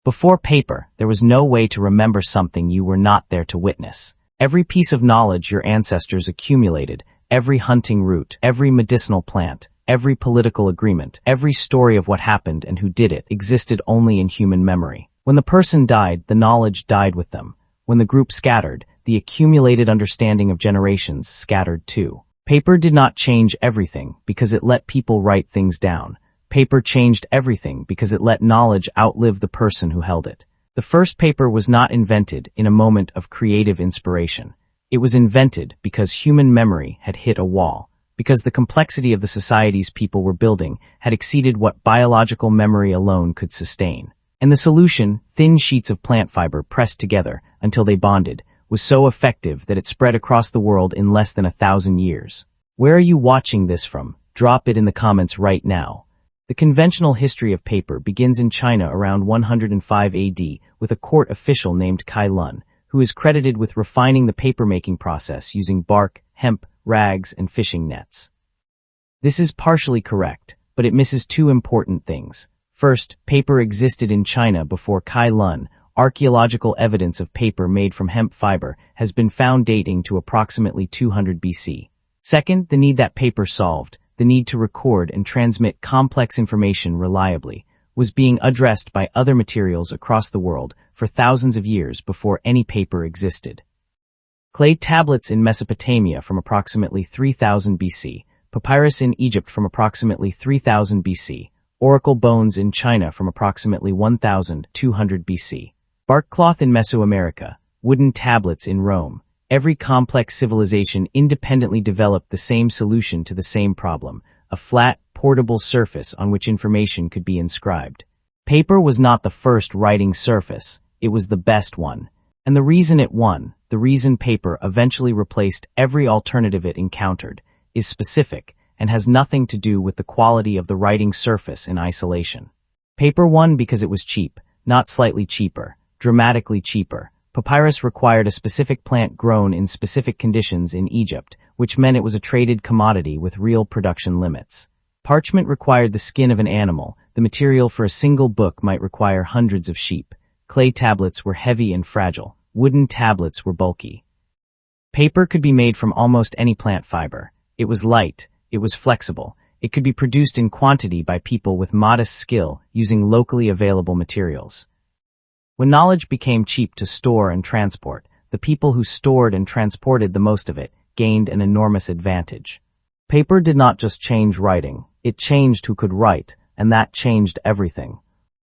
Before paper, there was no way to remember something you were not there to witness. Every piece of knowledge your ancestors accumulated, every hunting route, every medicinal plant, every political agreement, every story of what happened and who did it existed only in human memory. When the person died, the knowledge died with them. When the group scattered, the accumulated understanding of generations scattered too. Paper did not change everything because it let people write things down. Paper changed everything because it let knowledge outlive the person who held it. The first paper was not invented in a moment of creative inspiration. It was invented because human memory had hit a wall, because the complexity of the societies people were building had exceeded what biological memory alone could sustain. And the solution, thin sheets of plant fiber pressed together until they bonded, was so effective that it spread across the world in less than 1,000 years. Where are you watching this from? Drop it in the comments right now. The conventional history of paper begins in China around 105 AD with a court official named Kai Lun, who is credited with refining the paper-making process using bark, hemp, rags, and fishing nets. This is partially correct, but it misses two important things. First, paper existed in China before Kai Lun. Archaeological evidence of paper made from hemp fiber has been found dating to approximately 200 BC. Second, the need that paper solved, the need to record and transmit complex information reliably, was being addressed by other materials across the world for thousands of years before any paper existed. Clay tablets in Mesopotamia from approximately 3000 BC, papyrus in Egypt from approximately 3000 BC, oracle bones in China from approximately 1200 BC, bark cloth in Mesoamerica, wooden tablets in Rome. Every complex civilization independently developed the same solution to the same problem, a flat, portable surface on which information could be inscribed. Paper was not the first writing surface, it was the best one. And the reason it won, the reason paper eventually replaced every alternative it encountered, is specific and has nothing to do with the quality of the writing surface in isolation. Paper won because it was cheap, not slightly cheaper, dramatically cheaper. Papyrus required a specific plant grown in specific conditions in Egypt, which meant it was a traded commodity with real production limits. Parchment required the skin of an animal. The material for a single book might require hundreds of sheep. Clay tablets were heavy and fragile. Wooden tablets were bulky. Paper could be made from almost any plant fiber. It was light. It was flexible. It could be produced in quantity by people with modest skill using locally available materials. When knowledge became cheap to store and transport, the people who stored and transported the most of it gained an enormous advantage. Paper did not just change writing, it changed who could write, and that changed everything.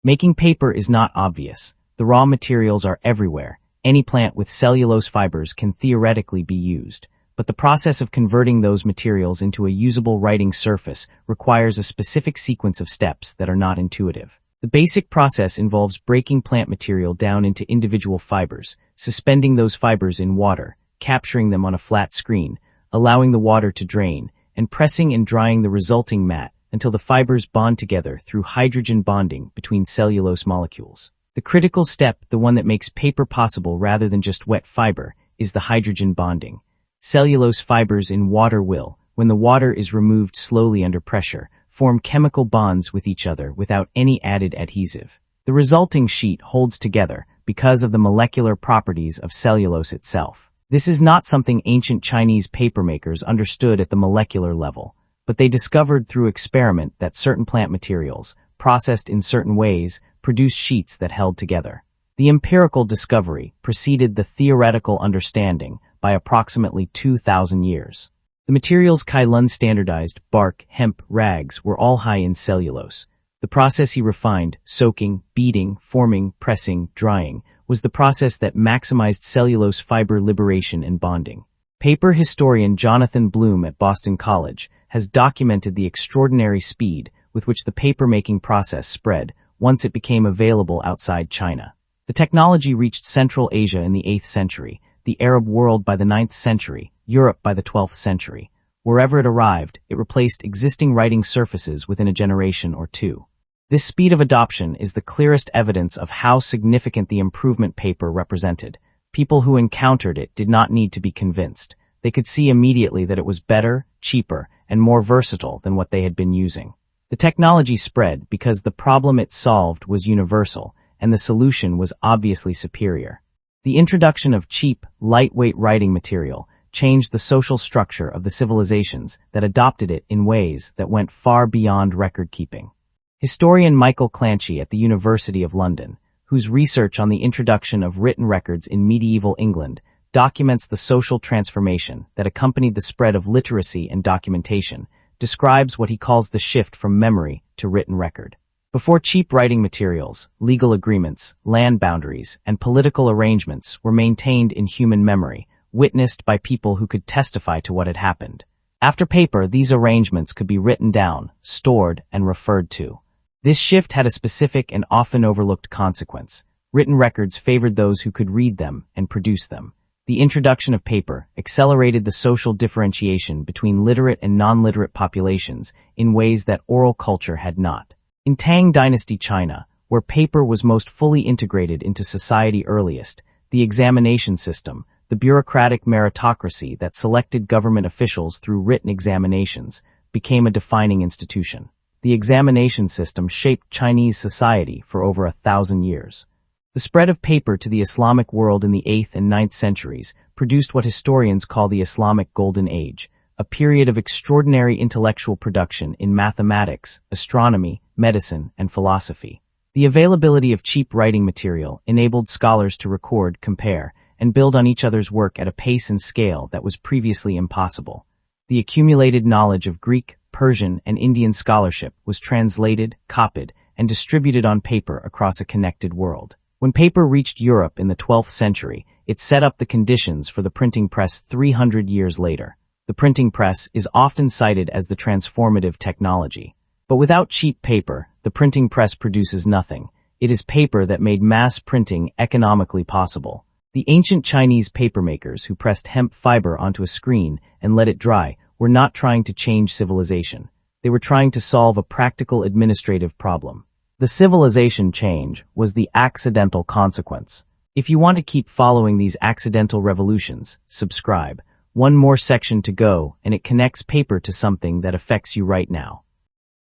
Making paper is not obvious. The raw materials are everywhere. Any plant with cellulose fibers can theoretically be used, but the process of converting those materials into a usable writing surface requires a specific sequence of steps that are not intuitive. The basic process involves breaking plant material down into individual fibers, suspending those fibers in water, capturing them on a flat screen, allowing the water to drain, and pressing and drying the resulting mat until the fibers bond together through hydrogen bonding between cellulose molecules. The critical step, the one that makes paper possible rather than just wet fiber, is the hydrogen bonding. Cellulose fibers in water will, when the water is removed slowly under pressure, form chemical bonds with each other without any added adhesive. The resulting sheet holds together because of the molecular properties of cellulose itself. This is not something ancient Chinese papermakers understood at the molecular level, but they discovered through experiment that certain plant materials, processed in certain ways, produced sheets that held together. The empirical discovery preceded the theoretical understanding by approximately 2,000 years. The materials Kai Lun standardized, bark, hemp, rags, were all high in cellulose. The process he refined, soaking, beating, forming, pressing, drying, was the process that maximized cellulose fiber liberation and bonding. Paper historian Jonathan Bloom at Boston College has documented the extraordinary speed with which the paper-making process spread once it became available outside China. The technology reached Central Asia in the 8th century, the Arab world by the 9th century, Europe by the 12th century. Wherever it arrived, it replaced existing writing surfaces within a generation or two. This speed of adoption is the clearest evidence of how significant the improvement paper represented. People who encountered it did not need to be convinced. They could see immediately that it was better, cheaper, and more versatile than what they had been using. The technology spread because the problem it solved was universal, and the solution was obviously superior. The introduction of cheap, lightweight writing material changed the social structure of the civilizations that adopted it in ways that went far beyond record-keeping. Historian Michael Clanchy at the University of London, whose research on the introduction of written records in medieval England documents the social transformation that accompanied the spread of literacy and documentation, describes what he calls the shift from memory to written record. Before cheap writing materials, legal agreements, land boundaries, and political arrangements were maintained in human memory, witnessed by people who could testify to what had happened. After paper, these arrangements could be written down, stored, and referred to. This shift had a specific and often overlooked consequence. Written records favored those who could read them and produce them. The introduction of paper accelerated the social differentiation between literate and non-literate populations in ways that oral culture had not. In Tang Dynasty China, where paper was most fully integrated into society earliest, the examination system, the bureaucratic meritocracy that selected government officials through written examinations, became a defining institution. The examination system shaped Chinese society for over 1,000 years. The spread of paper to the Islamic world in the 8th and 9th centuries produced what historians call the Islamic Golden Age, a period of extraordinary intellectual production in mathematics, astronomy, medicine, and philosophy. The availability of cheap writing material enabled scholars to record, compare, and build on each other's work at a pace and scale that was previously impossible. The accumulated knowledge of Greek, Persian, and Indian scholarship was translated, copied, and distributed on paper across a connected world. When paper reached Europe in the 12th century, it set up the conditions for the printing press 300 years later. The printing press is often cited as the transformative technology. But without cheap paper, the printing press produces nothing. It is paper that made mass printing economically possible. The ancient Chinese papermakers who pressed hemp fiber onto a screen and let it dry were not trying to change civilization. They were trying to solve a practical administrative problem. The civilization change was the accidental consequence. If you want to keep following these accidental revolutions, subscribe. One more section to go, and it connects paper to something that affects you right now.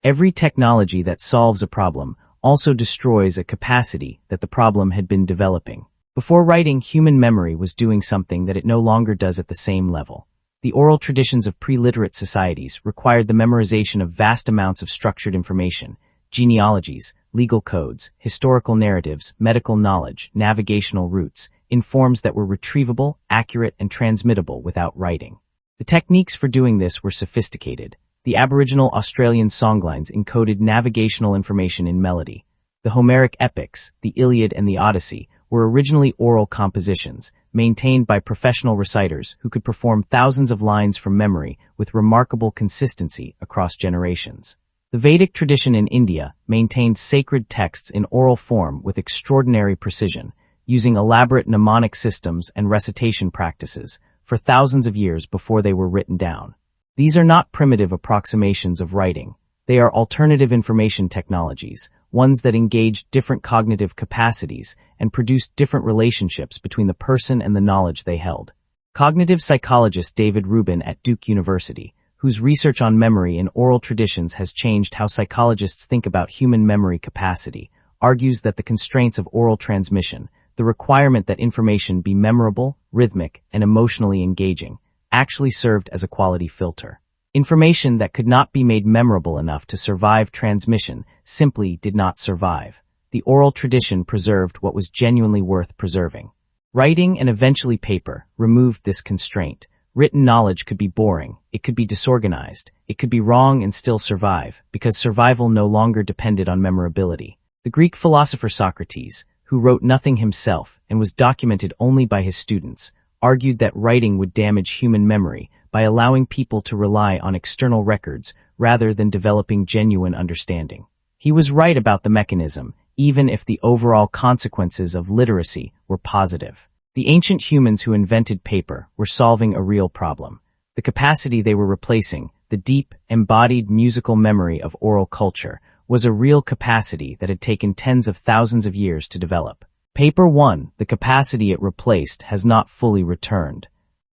Every technology that solves a problem also destroys a capacity that the problem had been developing. Before writing, human memory was doing something that it no longer does at the same level. The oral traditions of pre-literate societies required the memorization of vast amounts of structured information, genealogies, legal codes, historical narratives, medical knowledge, navigational routes, in forms that were retrievable, accurate, and transmittable without writing. The techniques for doing this were sophisticated. The Aboriginal Australian songlines encoded navigational information in melody. The Homeric epics, the Iliad and the Odyssey, were originally oral compositions, maintained by professional reciters who could perform thousands of lines from memory with remarkable consistency across generations. The Vedic tradition in India maintained sacred texts in oral form with extraordinary precision, using elaborate mnemonic systems and recitation practices for thousands of years before they were written down. These are not primitive approximations of writing. They are alternative information technologies, ones that engage different cognitive capacities and produced different relationships between the person and the knowledge they held. Cognitive psychologist David Rubin at Duke University, whose research on memory in oral traditions has changed how psychologists think about human memory capacity, argues that the constraints of oral transmission, the requirement that information be memorable, rhythmic, and emotionally engaging, actually served as a quality filter. Information that could not be made memorable enough to survive transmission simply did not survive. The oral tradition preserved what was genuinely worth preserving. Writing and eventually paper removed this constraint. Written knowledge could be boring, it could be disorganized, it could be wrong and still survive, because survival no longer depended on memorability. The Greek philosopher Socrates, who wrote nothing himself and was documented only by his students, argued that writing would damage human memory by allowing people to rely on external records rather than developing genuine understanding. He was right about the mechanism, even if the overall consequences of literacy were positive. The ancient humans who invented paper were solving a real problem. The capacity they were replacing, the deep, embodied musical memory of oral culture, was a real capacity that had taken tens of thousands of years to develop. Paper won, the capacity it replaced has not fully returned.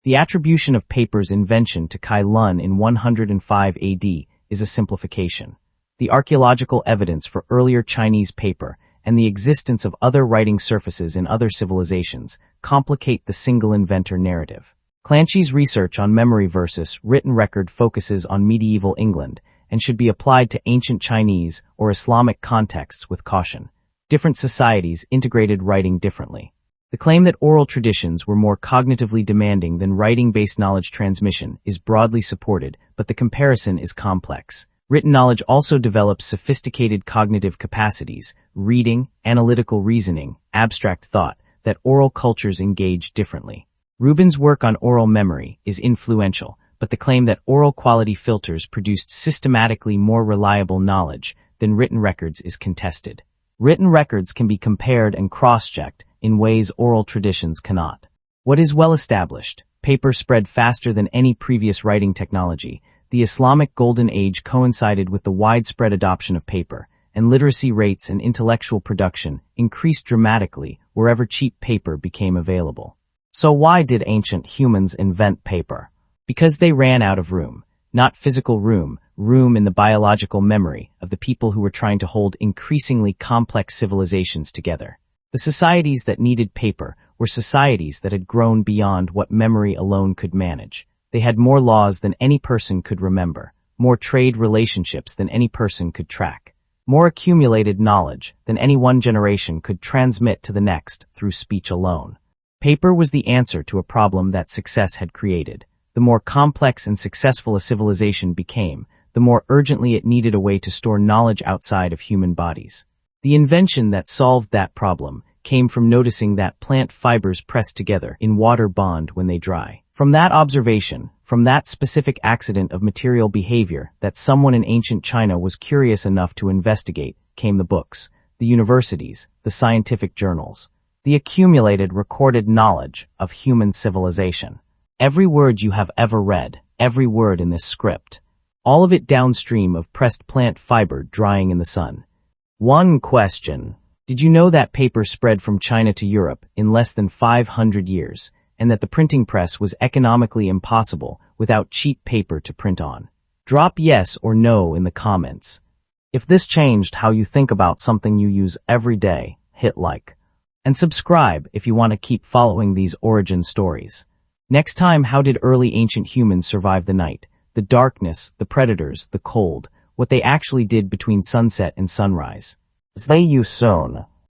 The attribution of paper's invention to Kai Lun in 105 AD is a simplification. The archaeological evidence for earlier Chinese paper and the existence of other writing surfaces in other civilizations complicate the single inventor narrative. Clancy's research on memory versus written record focuses on medieval England and should be applied to ancient Chinese or Islamic contexts with caution. Different societies integrated writing differently. The claim that oral traditions were more cognitively demanding than writing-based knowledge transmission is broadly supported, but the comparison is complex. Written knowledge also develops sophisticated cognitive capacities, reading, analytical reasoning, abstract thought, that oral cultures engage differently. Rubin's work on oral memory is influential, but the claim that oral quality filters produced systematically more reliable knowledge than written records is contested. Written records can be compared and cross-checked in ways oral traditions cannot. What is well established? Paper spread faster than any previous writing technology. The Islamic Golden Age coincided with the widespread adoption of paper, and literacy rates and intellectual production increased dramatically wherever cheap paper became available. So why did ancient humans invent paper? Because they ran out of room. Not physical room in the biological memory of the people who were trying to hold increasingly complex civilizations together. The societies that needed paper were societies that had grown beyond what memory alone could manage. They had more laws than any person could remember, more trade relationships than any person could track, more accumulated knowledge than any one generation could transmit to the next through speech alone. Paper was the answer to a problem that success had created. The more complex and successful a civilization became, the more urgently it needed a way to store knowledge outside of human bodies. The invention that solved that problem came from noticing that plant fibers press together in water bond when they dry. From that observation, from that specific accident of material behavior that someone in ancient China was curious enough to investigate, came the books, the universities, the scientific journals, the accumulated recorded knowledge of human civilization. Every word you have ever read, every word in this script, all of it downstream of pressed plant fiber drying in the sun. One question. Did you know that paper spread from China to Europe in less than 500 years, and that the printing press was economically impossible without cheap paper to print on? Drop yes or no in the comments. If this changed how you think about something you use every day, hit like. And subscribe if you want to keep following these origin stories. Next time, how did early ancient humans survive the night, the darkness, the predators, the cold, what they actually did between sunset and sunrise? Stay you soon.